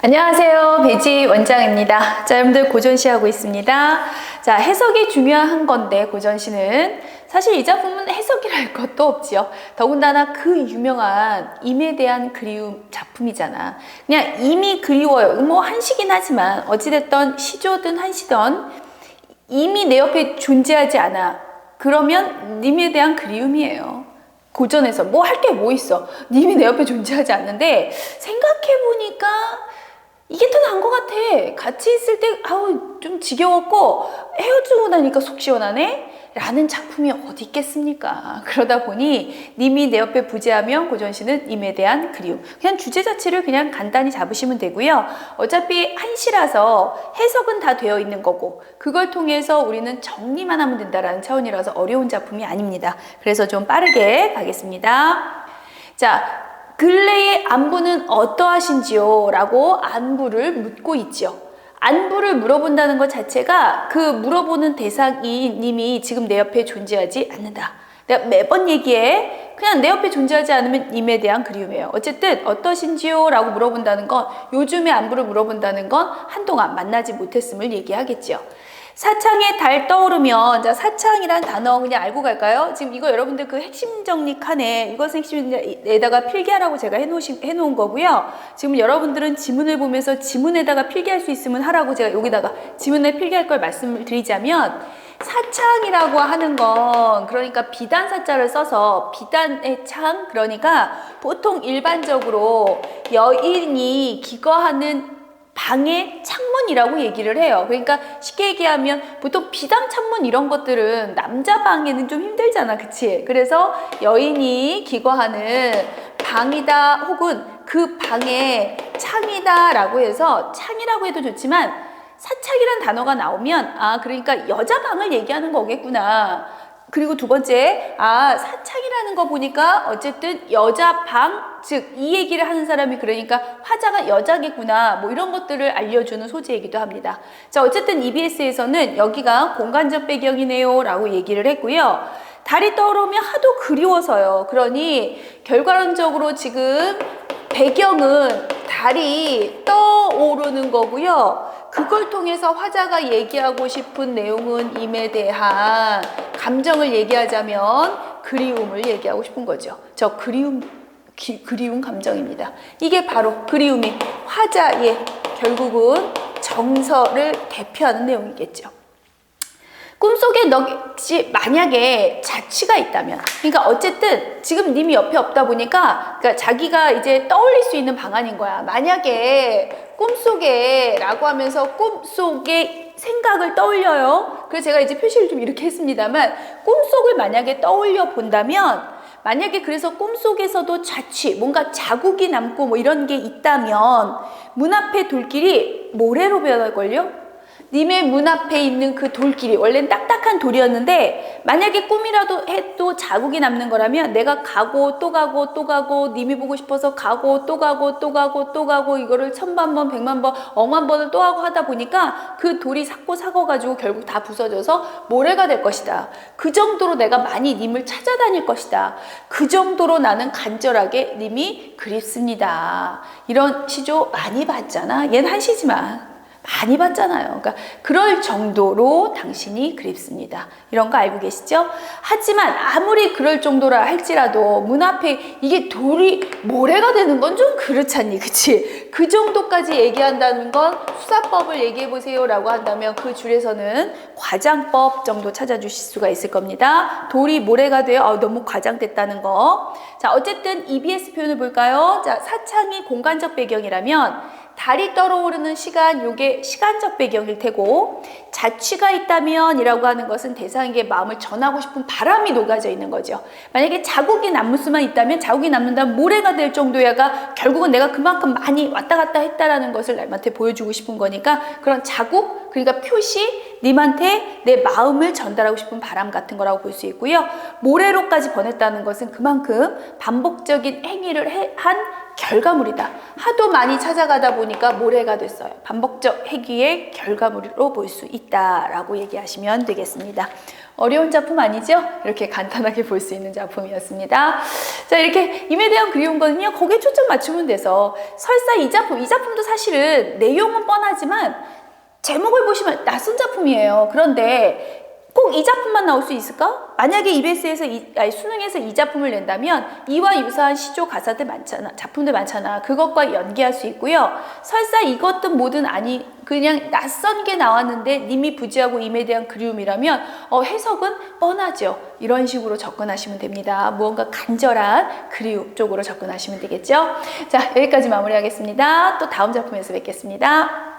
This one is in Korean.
안녕하세요. 배지 원장입니다. 자, 여러분들 고전시 하고 있습니다. 자, 해석이 중요한 건데 고전시는 사실 이 작품은 해석이랄 것도 없지요. 더군다나 그 유명한 임에 대한 그리움 작품이잖아. 그냥 임이 그리워요. 뭐 한시긴 하지만 어찌됐던 시조든 한시든 임이 내 옆에 존재하지 않아. 그러면 님에 대한 그리움이에요. 고전에서 뭐 할 게 뭐 있어. 님이 내 옆에 존재하지 않는데 생각해보니까 이게 더 나은 것 같아. 같이 있을 때 아우 좀 지겨웠고 헤어지고 나니까 속 시원하네? 라는 작품이 어디 있겠습니까? 그러다 보니 님이 내 옆에 부재하면 고전시는 님에 대한 그리움. 그냥 주제 자체를 그냥 간단히 잡으시면 되고요. 어차피 한시라서 해석은 다 되어 있는 거고 그걸 통해서 우리는 정리만 하면 된다라는 차원이라서 어려운 작품이 아닙니다. 그래서 좀 빠르게 가겠습니다. 자, 근래의 안부는 어떠하신지요? 라고 안부를 묻고 있죠. 안부를 물어본다는 것 자체가 그 물어보는 대상인 님이 지금 내 옆에 존재하지 않는다. 내가 매번 얘기해. 그냥 내 옆에 존재하지 않으면 님에 대한 그리움이에요. 어쨌든 어떠신지요? 라고 물어본다는 건 요즘의 안부를 물어본다는 건 한동안 만나지 못했음을 얘기하겠죠. 사창에 달 떠오르면, 자, 사창이란 단어 그냥 알고 갈까요? 지금 이거 여러분들 그 핵심 정리 칸에 이것은 핵심에다가 필기하라고 제가 해놓은 거고요. 지금 여러분들은 지문을 보면서 지문에다가 필기할 수 있으면 하라고 제가 여기다가 지문에 필기할 걸 말씀을 드리자면 사창이라고 하는 건 그러니까 비단사자를 써서 비단의 창, 그러니까 보통 일반적으로 여인이 기거하는 방의 창문이라고 얘기를 해요. 그러니까 쉽게 얘기하면 보통 비단 창문 이런 것들은 남자 방에는 좀 힘들잖아. 그치? 그래서 여인이 기거하는 방이다 혹은 그 방의 창이다 라고 해서 창이라고 해도 좋지만 사창이란 단어가 나오면 아 그러니까 여자 방을 얘기하는 거겠구나. 그리고 두 번째, 아, 사창이라는 거 보니까 어쨌든 여자 방, 즉, 이 얘기를 하는 사람이 그러니까 화자가 여자겠구나. 뭐 이런 것들을 알려주는 소재이기도 합니다. 자, 어쨌든 EBS에서는 여기가 공간적 배경이네요. 라고 얘기를 했고요. 달이 떠오르면 하도 그리워서요. 그러니 결과론적으로 지금 배경은 달이 떠오르는 거고요. 그걸 통해서 화자가 얘기하고 싶은 내용은 임에 대한 감정을 얘기하자면 그리움을 얘기하고 싶은 거죠. 저 그리움 감정입니다. 이게 바로 그리움이 화자의 결국은 정서를 대표하는 내용이겠죠. 꿈속에 넋이 만약에 자취가 있다면, 그러니까 어쨌든 지금 님이 옆에 없다 보니까 그러니까 자기가 이제 떠올릴 수 있는 방안인 거야. 만약에 꿈속에 라고 하면서 꿈속에 생각을 떠올려요. 그래서 제가 이제 표시를 좀 이렇게 했습니다만 꿈속을 만약에 떠올려 본다면 만약에 그래서 꿈속에서도 자취, 뭔가 자국이 남고 뭐 이런 게 있다면 문 앞에 돌길이 모래로 변할걸요? 님의 문 앞에 있는 그 돌길이 원래는 딱딱한 돌이었는데 만약에 꿈이라도 해도 자국이 남는 거라면 내가 가고 또 가고 또 가고 님이 보고 싶어서 가고 또 가고 또 가고 또 가고 이거를 1000만 번, 100만 번, 억만 번을 또 하고 하다 보니까 그 돌이 삭고삭어가지고 결국 다 부서져서 모래가 될 것이다. 그 정도로 내가 많이 님을 찾아다닐 것이다. 그 정도로 나는 간절하게 님이 그립습니다. 이런 시조 많이 봤잖아. 얘는 한시지만. 많이 봤잖아요. 그러니까 그럴 정도로 당신이 그립습니다. 이런 거 알고 계시죠? 하지만 아무리 그럴 정도라 할지라도 문 앞에 이게 돌이 모래가 되는 건 좀 그렇잖니, 그치? 그 정도까지 얘기한다는 건 수사법을 얘기해 보세요 라고 한다면 그 줄에서는 과장법 정도 찾아주실 수가 있을 겁니다. 돌이 모래가 돼요. 너무 과장됐다는 거. 자, 어쨌든 EBS 표현을 볼까요? 자, 사창이 공간적 배경이라면 달이 떠오르는 시간, 요게 시간적 배경일 테고 자취가 있다면 이라고 하는 것은 대상에게 마음을 전하고 싶은 바람이 녹아져 있는 거죠. 만약에 자국이 남을 수만 있다면 자국이 남는다면 모래가 될 정도야가 결국은 내가 그만큼 많이 왔다 갔다 했다라는 것을 남한테 보여주고 싶은 거니까 그런 자국, 그러니까 표시, 님한테 내 마음을 전달하고 싶은 바람 같은 거라고 볼 수 있고요. 모래로까지 번했다는 것은 그만큼 반복적인 행위를 한 결과물이다. 하도 많이 찾아가다 보니까 모래가 됐어요. 반복적 행위의 결과물로 볼 수 있다라고 얘기하시면 되겠습니다. 어려운 작품 아니죠? 이렇게 간단하게 볼 수 있는 작품이었습니다. 자, 이렇게 임에 대한 그리움거는요, 거기에 초점 맞추면 돼서 설사 이 작품도 사실은 내용은 뻔하지만 제목을 보시면 낯선 작품이에요. 그런데 꼭 이 작품만 나올 수 있을까? 만약에 EBS에서 수능에서 이 작품을 낸다면 이와 유사한 시조 가사들 많잖아, 작품들 많잖아. 그것과 연계할 수 있고요. 설사 이것도 뭐든 아니 그냥 낯선 게 나왔는데 님이 부지하고 임에 대한 그리움이라면 해석은 뻔하죠. 이런 식으로 접근하시면 됩니다. 무언가 간절한 그리움 쪽으로 접근하시면 되겠죠. 자, 여기까지 마무리하겠습니다. 또 다음 작품에서 뵙겠습니다.